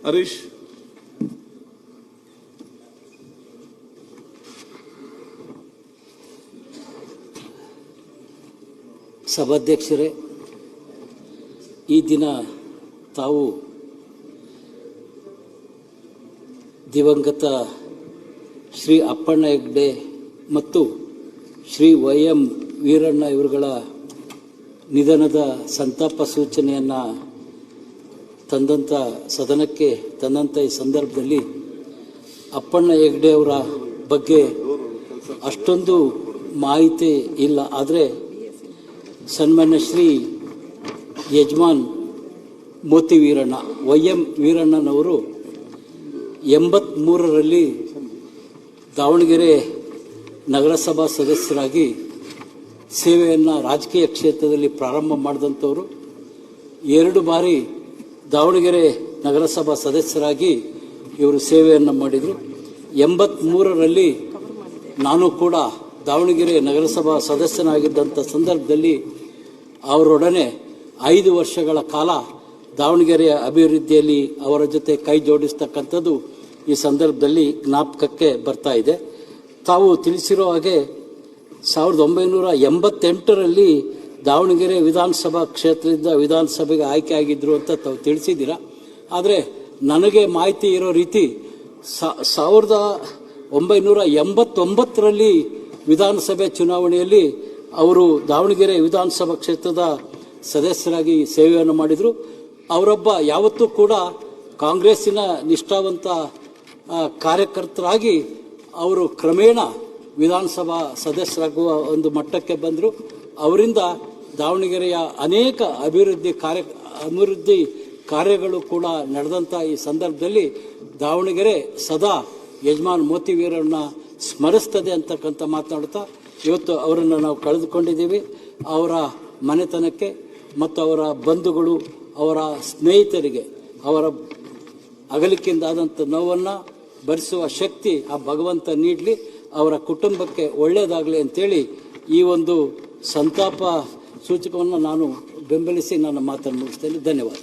ಹರೀಶ್. ಸಭಾಧ್ಯಕ್ಷರೇ, ಈ ದಿನ ತಾವು ದಿವಂಗತ ಶ್ರೀ ಅಪ್ಪಣ್ಣ ಹೆಗ್ಡೆ ಮತ್ತು ಶ್ರೀ ವೈ.ಎಂ. ವೀರಣ್ಣ ಇವರುಗಳ ನಿಧನದ ಸಂತಾಪ ಸೂಚನೆಯನ್ನು ಸದನಕ್ಕೆ ತಂದಂಥ ಈ ಸಂದರ್ಭದಲ್ಲಿ ಅಪ್ಪಣ್ಣ ಹೆಗ್ಡೆ ಅವರ ಬಗ್ಗೆ ಅಷ್ಟೊಂದು ಮಾಹಿತಿ ಇಲ್ಲ. ಆದರೆ ಸನ್ಮಾನ್ಯ ಶ್ರೀ ಯಜಮಾನ್ ಮೋತಿ ವೀರಣ್ಣ, ವೈ.ಎಂ. ವೀರಣ್ಣನವರು 83ರಲ್ಲಿ ದಾವಣಗೆರೆ ನಗರಸಭಾ ಸದಸ್ಯರಾಗಿ ಸೇವೆಯನ್ನು ರಾಜಕೀಯ ಕ್ಷೇತ್ರದಲ್ಲಿ ಪ್ರಾರಂಭ ಮಾಡಿದಂಥವರು. 2 ಬಾರಿ ದಾವಣಗೆರೆ ನಗರಸಭಾ ಸದಸ್ಯರಾಗಿ ಇವರು ಸೇವೆಯನ್ನು ಮಾಡಿದರು. 83ರಲ್ಲಿ ನಾನು ಕೂಡ ದಾವಣಗೆರೆ ನಗರಸಭಾ ಸದಸ್ಯನಾಗಿದ್ದಂಥ ಸಂದರ್ಭದಲ್ಲಿ ಅವರೊಡನೆ 5 ವರ್ಷಗಳ ಕಾಲ ದಾವಣಗೆರೆಯ ಅಭಿವೃದ್ಧಿಯಲ್ಲಿ ಅವರ ಜೊತೆ ಕೈ ಜೋಡಿಸ್ತಕ್ಕಂಥದ್ದು ಈ ಸಂದರ್ಭದಲ್ಲಿ ಜ್ಞಾಪಕಕ್ಕೆ ಬರ್ತಾ ಇದೆ. ತಾವು ತಿಳಿಸಿರೋ ಹಾಗೆ 1988ರಲ್ಲಿ ದಾವಣಗೆರೆ ವಿಧಾನಸಭಾ ಕ್ಷೇತ್ರದಿಂದ ವಿಧಾನಸಭೆಗೆ ಆಯ್ಕೆ ಆಗಿದ್ರು ಅಂತ ತಾವು ತಿಳಿಸಿದ್ದೀರಾ. ಆದರೆ ನನಗೆ ಮಾಹಿತಿ ಇರೋ ರೀತಿ 1989ರಲ್ಲಿ ವಿಧಾನಸಭೆ ಚುನಾವಣೆಯಲ್ಲಿ ಅವರು ದಾವಣಗೆರೆ ವಿಧಾನಸಭಾ ಕ್ಷೇತ್ರದ ಸದಸ್ಯರಾಗಿ ಸೇವೆಯನ್ನು ಮಾಡಿದರು. ಅವರೊಬ್ಬ ಯಾವತ್ತೂ ಕೂಡ ಕಾಂಗ್ರೆಸ್ಸಿನ ನಿಷ್ಠಾವಂತ ಕಾರ್ಯಕರ್ತರಾಗಿ ಅವರು ಕ್ರಮೇಣ ವಿಧಾನಸಭಾ ಸದಸ್ಯರಾಗುವ ಒಂದು ಮಟ್ಟಕ್ಕೆ ಬಂದರು. ಅವರಿಂದ ದಾವಣಗೆರೆಯ ಅನೇಕ ಅಭಿವೃದ್ಧಿ ಕಾರ್ಯಗಳು ಕೂಡ ನಡೆದಂಥ ಈ ಸಂದರ್ಭದಲ್ಲಿ ದಾವಣಗೆರೆ ಸದಾ ಯಜಮಾನ್ ಮೋತಿ ವೀರಣ್ಣ ಸ್ಮರಿಸ್ತದೆ ಅಂತಕ್ಕಂಥ ಮಾತನಾಡ್ತಾ ಇವತ್ತು ಅವರನ್ನು ನಾವು ಕಳೆದುಕೊಂಡಿದ್ದೀವಿ. ಅವರ ಮನೆತನಕ್ಕೆ ಮತ್ತು ಅವರ ಬಂಧುಗಳು, ಅವರ ಸ್ನೇಹಿತರಿಗೆ ಅವರ ಅಗಲಿಕೆಯಿಂದಾದಂಥ ನೋವನ್ನು ಭರಿಸುವ ಶಕ್ತಿ ಆ ಭಗವಂತ ನೀಡಲಿ, ಅವರ ಕುಟುಂಬಕ್ಕೆ ಒಳ್ಳೆಯದಾಗಲಿ ಅಂತೇಳಿ ಈ ಒಂದು ಸಂತಾಪ ಸೂಚಕವನ್ನು ನಾನು ಬೆಂಬಲಿಸಿ ನನ್ನ ಮಾತನ್ನು ಮುಗಿಸ್ತೇನೆ. ಧನ್ಯವಾದ.